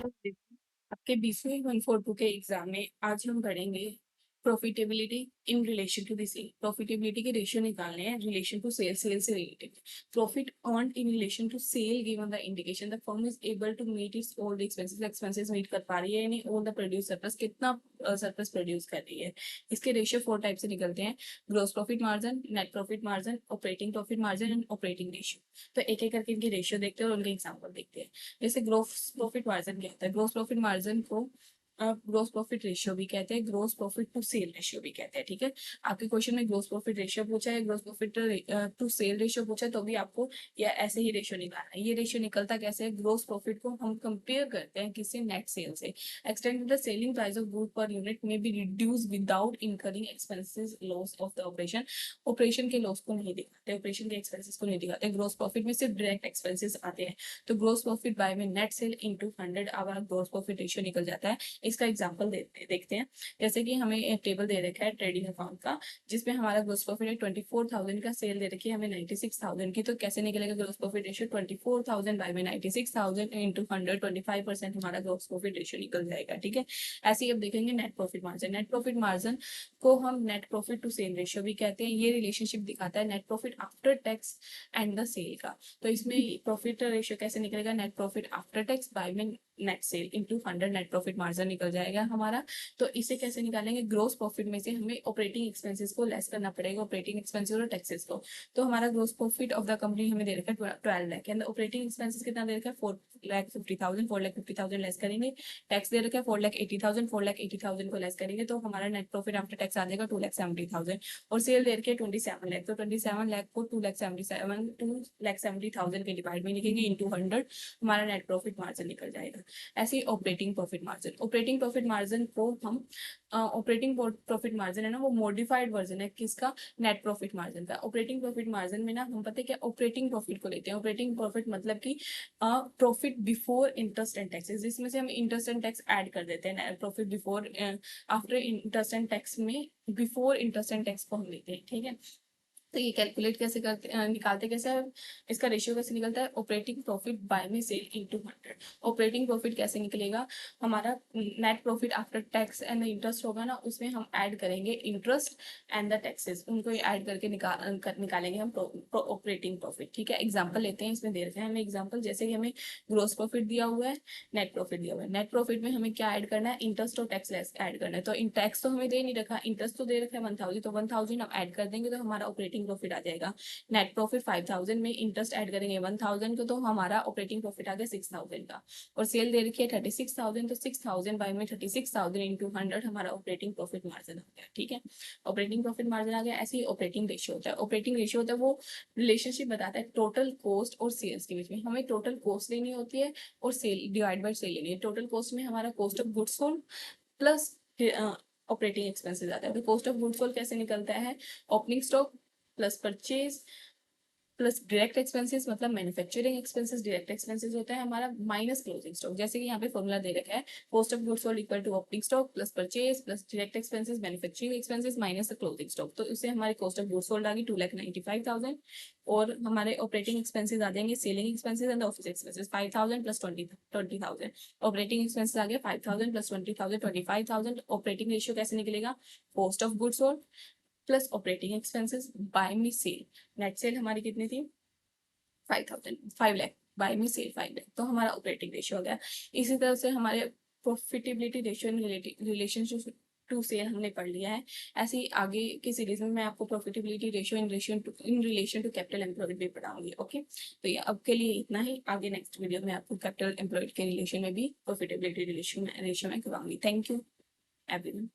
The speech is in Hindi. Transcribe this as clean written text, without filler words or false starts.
आपके बीसीए 142 के एग्जाम में आज हम पढ़ेंगे profitability in relation to the sale. Profitability के रेशियो निकालने हैं रिलेशन टू सेल, सेल से related. Profit earn in relation to sale given the indication the firm is able to meet its all the expenses. Expenses meet कर पा रही है यानी ऑल द प्रोड्यूस सरप्लस, कितना सरप्लस प्रोड्यूस कर रही है। इसके रेशियो 4 टाइप से निकलते हैं: gross profit margin, net profit margin, operating profit margin and operating ratio. तो एक एक करके इनके रेशियो देखते हैं और उनके एग्जाम्पल देखते हैं। जैसे ग्रोस प्रॉफिट मार्जिन क्या होता है? ग्रोस प्रॉफिट मार्जिन को आप ग्रोस प्रॉफिट रेशियो भी कहते हैं, gross profit to sale ratio भी कहते हैं। ठीक है, आपके क्वेश्चन में ग्रोस प्रॉफिट रेशियो पूछा है, gross profit to sale ratio पूछा है, तो भी आपको या ऐसे ही रेशियो निकालना है। ये रेशियो निकलता कैसे है? ग्रोस प्रॉफिट को हम कंपेयर करते हैं किसी नेट सेल से। Extend the selling price of good per unit में be reduce without incurring expenses loss of the operation. Operation के लॉस को नहीं दिखाते, ऑपरेशन के एक्सपेंसेस को नहीं दिखाते। ग्रोस प्रॉफिट में सिर्फ डायरेक्ट एक्सपेंसेस आते हैं। तो ग्रोस प्रॉफिट बाय में नेट सेल इंटू 100 हमारा ग्रोस प्रॉफिट रेशियो निकल जाता है। इसका एग्जांपल देखते हैं। जैसे कि हमें एक टेबल दे रखा है ट्रेडिंग अकाउंट का, जिसमें हमारा ग्रोस प्रॉफिट है 24,000 का, सेल दे रखी है हमें 96,000 की। तो कैसे निकलेगा ग्रोस प्रॉफिट रेशियो? 24,000 बाय में 96,000 इंटू 100, 25% हमारा ग्रोस प्रॉफिट रेशियो निकल जाएगा। ठीक है, ऐसे ही अब देखेंगे net profit margin. Net profit margin को हम net profit to sale ratio भी कहते हैं। ये रिलेशनशिप दिखाता है net profit after tax and the sale का। तो इसमें प्रॉफिट रेशियो कैसे निकलेगा? Net profit after tax by में net sale into 100 net profit margin निकल जाएगा हमारा। तो इसे कैसे निकालेंगे? ग्रोस प्रॉफिट में से हमें ऑपरेटिंग एक्सपेंसेस को लेस करना पड़ेगा, ऑपरेटिंग एक्सपेंसेस और टैक्सेस को। तो हमारा gross profit of the company हमें दे रखा है 12 लाख, एंड ऑपरेटिंग एक्सपेंसेस कितना दे रखा है? 4,50,000। 4,50,000 लेस करेंगे। टैक्स दे रखा है 4,80,000। 4,80,000 को लेस करेंगे तो हमारा नेट प्रॉफिट आफ्टर टैक्स आ जाएगा 2,70,000। और सेल दे रखी है 27 लाख, तो 27 लाख को 2,70,000 के डिवाइड में लिखेंगे इंटू 100, हमारा नेट प्रॉफिट मार्जिन निकल जाएगा। ऐसे ही operating profit margin. Operating profit margin को हम ऑपरेटिंग प्रॉफिट मार्जिन है ना, वो मॉडिफाइड वर्जन है किसका? नेट प्रॉफिट मार्जिन का। ऑपरेटिंग प्रॉफिट मार्जिन में ना हम पता है क्या ऑपरेटिंग प्रॉफिट को लेते हैं। ऑपरेटिंग प्रॉफिट मतलब कि profit before interest and taxes, जिसमें से हम इंटरेस्ट एंड टैक्स ऐड कर देते हैं। Profit before after interest and tax में बिफोर इंटरेस्ट एंड टैक्स को हम लेते हैं। ठीक है, तो ये कैलकुलेट कैसे करते निकालते कैसे हैं? इसका रेशियो कैसे निकलता है? ऑपरेटिंग प्रॉफिट बाय में सेल इनटू 100। ऑपरेटिंग प्रॉफिट कैसे निकलेगा? हमारा net profit after tax and interest होगा ना, उसमें हम ऐड करेंगे इंटरेस्ट एंड द टैक्सेस, उनको ऐड करके निकालेंगे हम ऑपरेटिंग प्रॉफिट। ठीक है, एग्जाम्पल लेते हैं, इसमें दे रखे हैं हमें एग्जाम्पल। जैसे कि हमें ग्रोस प्रॉफिट दिया हुआ है, नेट प्रॉफिट दिया हुआ है। नेट प्रॉफिट में हमें क्या ऐड करना है? इंटरेस्ट और टैक्स लेस ऐड करना है। तो इन टैक्स तो हमें दे नहीं रखा, इंटरेस्ट तो दे रखा है 1,000, तो 1,000 हम ऐड कर देंगे तो हमारा ऑपरेटिंग प्रॉफिट आ जाएगा। नेट प्रॉफिट 5,000 में इंटरेस्ट ऐड करेंगे 1,000 को, तो हमारा ऑपरेटिंग प्रॉफिट आ गया 6,000 का। और सेल दे रखी है 36,000, तो 6,000 बाय में 36,000 इंटू 100 हमारा ऑपरेटिंग प्रॉफिट मार्जिन आ गया। ठीक है, ऑपरेटिंग प्रॉफिट मार्जिन आ गया। ऐसे ही ऑपरेटिंग रेशियो होता है। ऑपरेटिंग रेशियो होता है वो रिलेशनशिप बताता है टोटल कॉस्ट और सेल्स के बीच में। हमें टोटल कॉस्ट लेनी होती है और सेल डिवाइड बाय सेल लेनी है। टोटल कॉस्ट में हमारा cost of goods sold plus operating expenses आता है। तो कॉस्ट ऑफ गुड्स सोल्ड कैसे निकलता है? Opening stock plus purchase plus direct expenses, मतलब मैन्युफैक्चरिंग एक्सपेंसेस डायरेक्ट एक्सपेंसेस होता है हमारा, माइनस क्लोजिंग स्टॉक। जैसे कि यहाँ पे फॉर्मूला दे रखा है, cost of goods sold equal to opening stock plus purchase plus direct expenses manufacturing expenses minus the closing stock. तो इससे हमारी कॉस्ट ऑफ गुड्स सोल्ड आ गई 2,95,000। और हमारे ऑपरेटिंग एक्सपेंसेस आ जाएंगे selling expenses and office expenses 5,000 plus 20,000। Operating expenses आ गया 5,000 प्लस 20,000 25,000। ऑपरेटिंग रेशियो कैसे निकलेगा? Cost of goods sold plus operating expenses by में सेल। नेट सेल हमारी कितनी थी? 5 लाख, बाय में सेल 5 लाख, तो हमारा ऑपरेटिंग रेशियो हो गया। इसी तरह से हमारे profitability ratio in relationship to sale हमने पढ़ लिया है। ऐसे ही आगे की सीरीज में मैं आपको profitability ratio in relation to capital employed भी पढ़ाऊंगी। ओके, तो ये अब के लिए इतना ही। आगे नेक्स्ट वीडियो में आपको कैपिटल एम्प्लॉयड के रिलेशन में भी प्रॉफिटेबिलिटी रिलेशन रेशियो में करवाऊंगी। Thank you everyone.